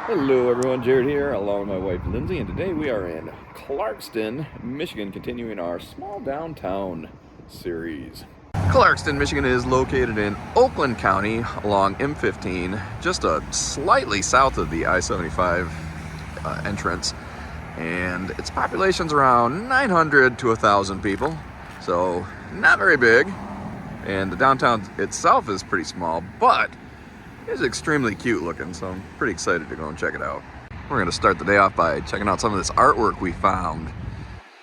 Hello everyone, Jared here, along with my wife Lindsay, and today we are in Clarkston, Michigan, continuing our small downtown series. Clarkston, Michigan is located in Oakland County along M15, just slightly south of the I-75 entrance, and its population's around 900 to 1,000 people, so not very big, and the downtown itself is pretty small, but it's extremely cute looking, so I'm pretty excited to go and check it out. We're going to start the day off by checking out some of this artwork we found.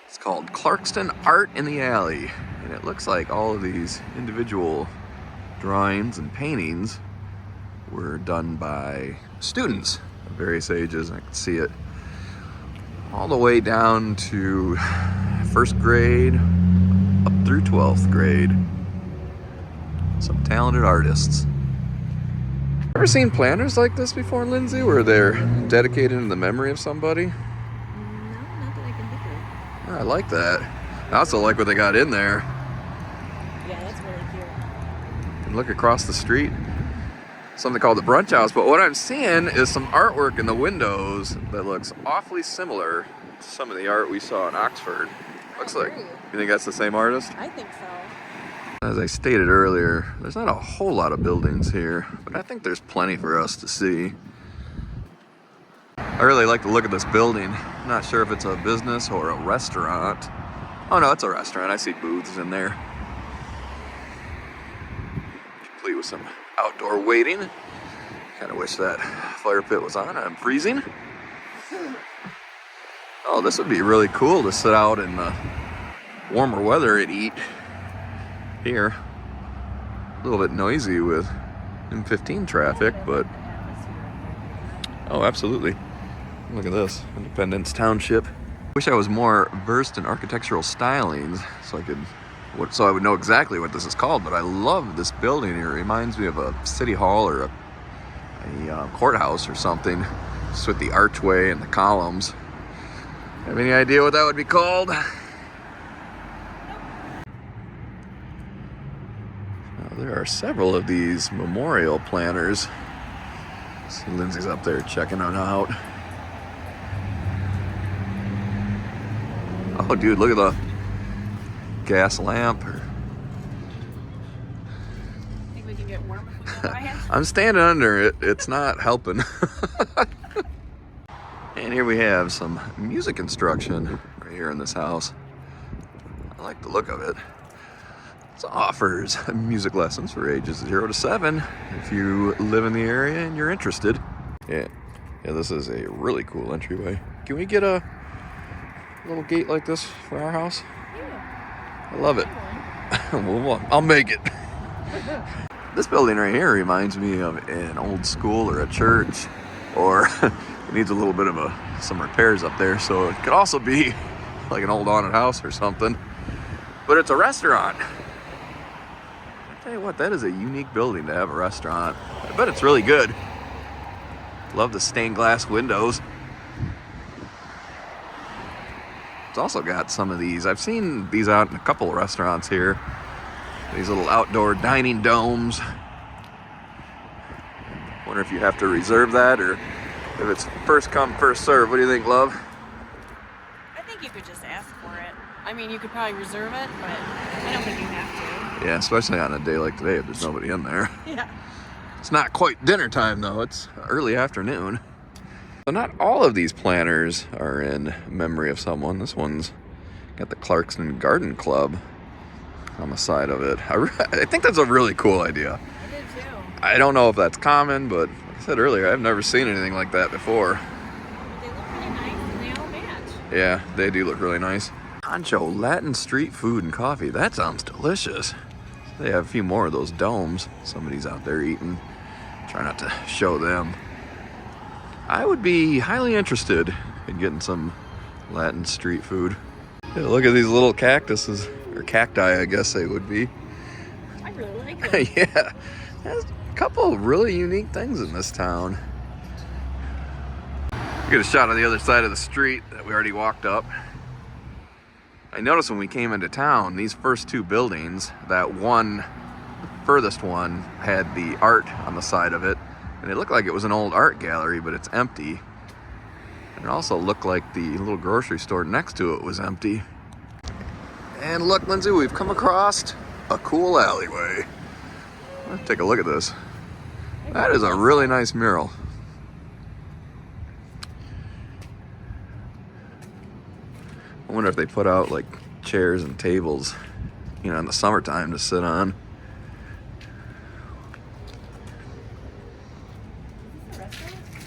It's called Clarkston Art in the Alley, and it looks like all of these individual drawings and paintings were done by students of various ages. I can see it all the way down to first grade up through 12th grade. Some talented artists. Ever seen planners like this before, Lindsay, where they're dedicated in the memory of somebody? No, not that I can think of. I like that. I also like what they got in there. Yeah, that's really cute. You can look across the street. Something called the Brunch House, but what I'm seeing is some artwork in the windows that looks awfully similar to some of the art we saw in Oxford. Looks like. You think that's the same artist? I think so. As I stated earlier, there's not a whole lot of buildings here, but I think there's plenty for us to see. I really like to look at this building. I'm not sure if it's a business or a restaurant. Oh no, it's a restaurant. I see booths in there. Complete with some outdoor waiting. Kind of wish that fire pit was on. I'm freezing. Oh, this would be really cool to sit out in the warmer weather and eat. Here, a little bit noisy with M15 traffic, but oh, absolutely. Look at this, Independence Township. Wish I was more versed in architectural stylings, so I would know exactly what this is called. But I love this building here. It reminds me of a city hall or a courthouse or something, just with the archway and the columns. Have any idea what that would be called? There are several of these memorial planners. See, Lindsay's up there checking them out. Oh, dude, look at the gas lamp. Think we can get warm if we go by? I'm standing under it. It's not helping. And here we have some music instruction right here in this house. I like the look of it. It offers music lessons for ages 0 to 7 if you live in the area and you're interested. Yeah, this is a really cool entryway. Can we get a little gate like this for our house? Yeah. I love it. Well, I'll make it. This building right here reminds me of an old school or a church, or it needs a little bit of some repairs up there, so it could also be like an old haunted house or something. But it's a restaurant. Tell you what, that is a unique building to have a restaurant. I bet it's really good. Love the stained glass windows. It's also got some of these. I've seen these out in a couple of restaurants here. These little outdoor dining domes. Wonder if you have to reserve that or if it's first come, first serve. What do you think, love? I think you could just ask for it. I mean, you could probably reserve it, but I don't think you have to. Yeah, especially on a day like today if there's nobody in there. Yeah. It's not quite dinner time though, it's early afternoon. So not all of these planners are in memory of someone. This one's got the Clarkston Garden Club on the side of it. I think that's a really cool idea. I did too. I don't know if that's common, but like I said earlier, I've never seen anything like that before. But they look really nice and they all match. Yeah, they do look really nice. Honcho Latin street food and coffee. That sounds delicious. They have a few more of those domes. Somebody's out there eating. Try not to show them. I would be highly interested in getting some Latin street food. Yeah, look at these little cactuses, or cacti, I guess they would be. I really like them. Yeah, there's a couple of really unique things in this town. Get a shot of the other side of the street that we already walked up. I noticed when we came into town, these first two buildings, that one, the furthest one, had the art on the side of it, And it looked like it was an old art gallery, but it's empty. And it also looked like the little grocery store next to it was empty. And look, Lindsay, we've come across a cool alleyway. Let's take a look at this. That is a really nice mural. I wonder if they put out like chairs and tables, you know, in the summertime to sit on.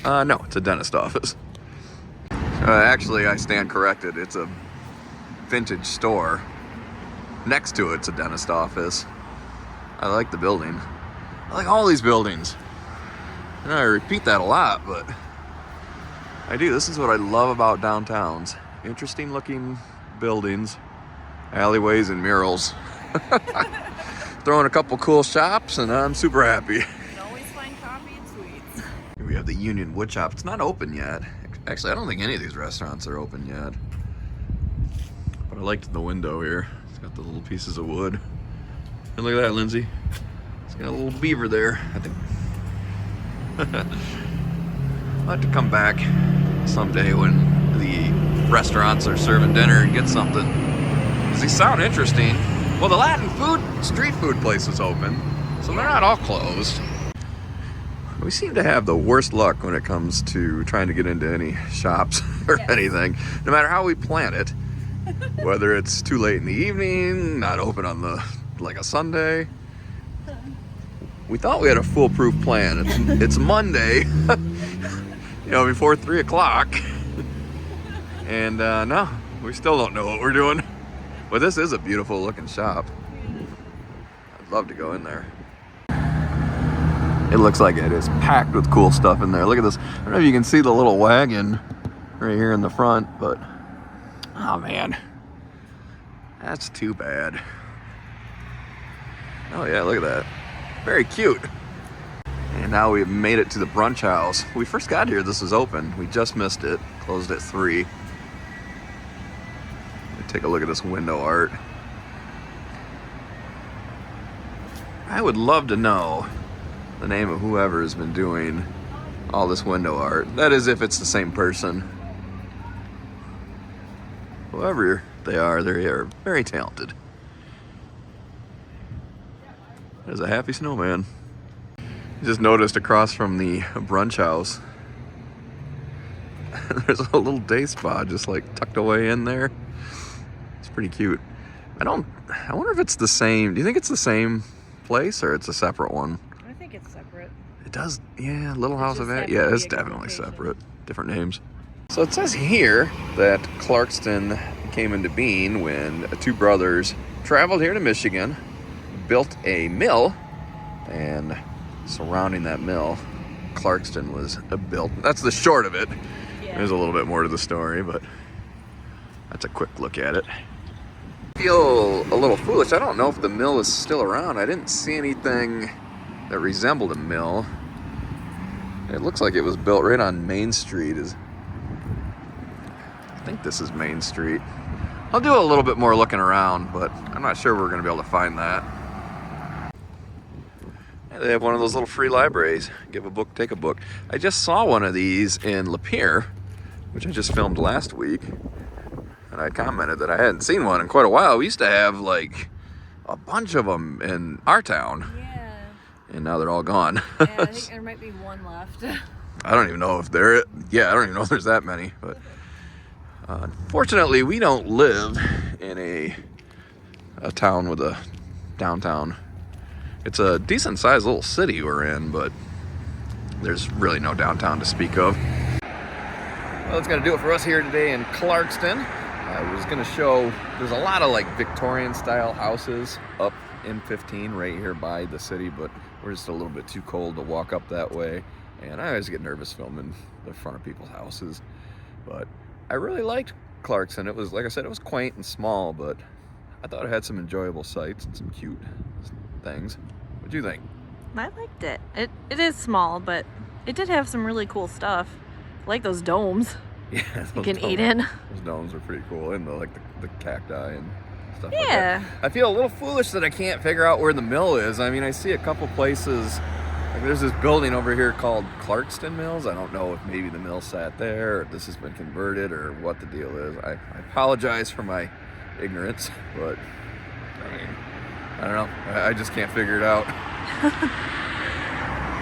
No, it's a dentist office. Actually, I stand corrected. It's a vintage store. Next to it's a dentist office. I like the building. I like all these buildings. I know I repeat that a lot, but I do. This is what I love about downtowns. Interesting looking buildings, alleyways, and murals. Throwing a couple cool shops, and I'm super happy. You can always find coffee and sweets. Here we have the Union Wood Shop. It's not open yet. Actually, I don't think any of these restaurants are open yet. But I liked the window here. It's got the little pieces of wood. And look at that, Lindsay. It's got a little beaver there, I think. I'll have to come back someday when the restaurants are serving dinner and get something. Because these sound interesting. Well, the Latin food, street food place is open, so they're not all closed. We seem to have the worst luck when it comes to trying to get into any shops or anything, no matter how we plan it. Whether it's too late in the evening, not open on like a Sunday. We thought we had a foolproof plan. It's Monday, you know, before 3 o'clock. And no, we still don't know what we're doing. But this is a beautiful looking shop. I'd love to go in there. It looks like it is packed with cool stuff in there. Look at this. I don't know if you can see the little wagon right here in the front, but oh man, that's too bad. Oh yeah, look at that. Very cute. And now we've made it to the brunch house. When we first got here, this was open. We just missed it. Closed at 3. Take a look at this window art. I would love to know the name of whoever has been doing all this window art. That is, if it's the same person. Whoever they are very talented. There's a happy snowman. Just noticed across from the brunch house, there's a little day spa just like tucked away in there. It's pretty cute. I wonder if it's the same. Do you think it's the same place or it's a separate one? I think it's separate. It does, yeah, Little House of Ed. Yeah, it's definitely separate. Different names. So it says here that Clarkston came into being when 2 brothers traveled here to Michigan, built a mill, and surrounding that mill, Clarkston was built. That's the short of it. Yeah. There's a little bit more to the story, but that's a quick look at it. I feel a little foolish. I don't know if the mill is still around. I didn't see anything that resembled a mill. It looks like it was built right on Main Street. I think this is Main Street. I'll do a little bit more looking around, but I'm not sure we're going to be able to find that. They have one of those little free libraries. Give a book, take a book. I just saw one of these in Lapeer, which I just filmed last week. And I commented that I hadn't seen one in quite a while. We used to have like a bunch of them in our town. Yeah. And now they're all gone. Yeah, I think there might be one left. I don't even know if I don't even know if there's that many. But unfortunately, we don't live in a town with a downtown. It's a decent sized little city we're in, but there's really no downtown to speak of. Well, that's gonna do it for us here today in Clarkston. I was gonna show, there's a lot of like Victorian style houses up in 15 right here by the city, but we're just a little bit too cold to walk up that way. And I always get nervous filming the front of people's houses. But I really liked Clarkston. It was, like I said, it was quaint and small, but I thought it had some enjoyable sights and some cute things. What do you think? I liked it. It is small, but it did have some really cool stuff. I like those domes. Yeah, you can eat in. Those domes are pretty cool, and the cacti and stuff. Yeah. Like that. I feel a little foolish that I can't figure out where the mill is. I mean, I see a couple places Like, there's this building over here called Clarkston Mills. I don't know if maybe the mill sat there, or if this has been converted, or what the deal is. I apologize for my ignorance, but I mean, I don't know. I just can't figure it out.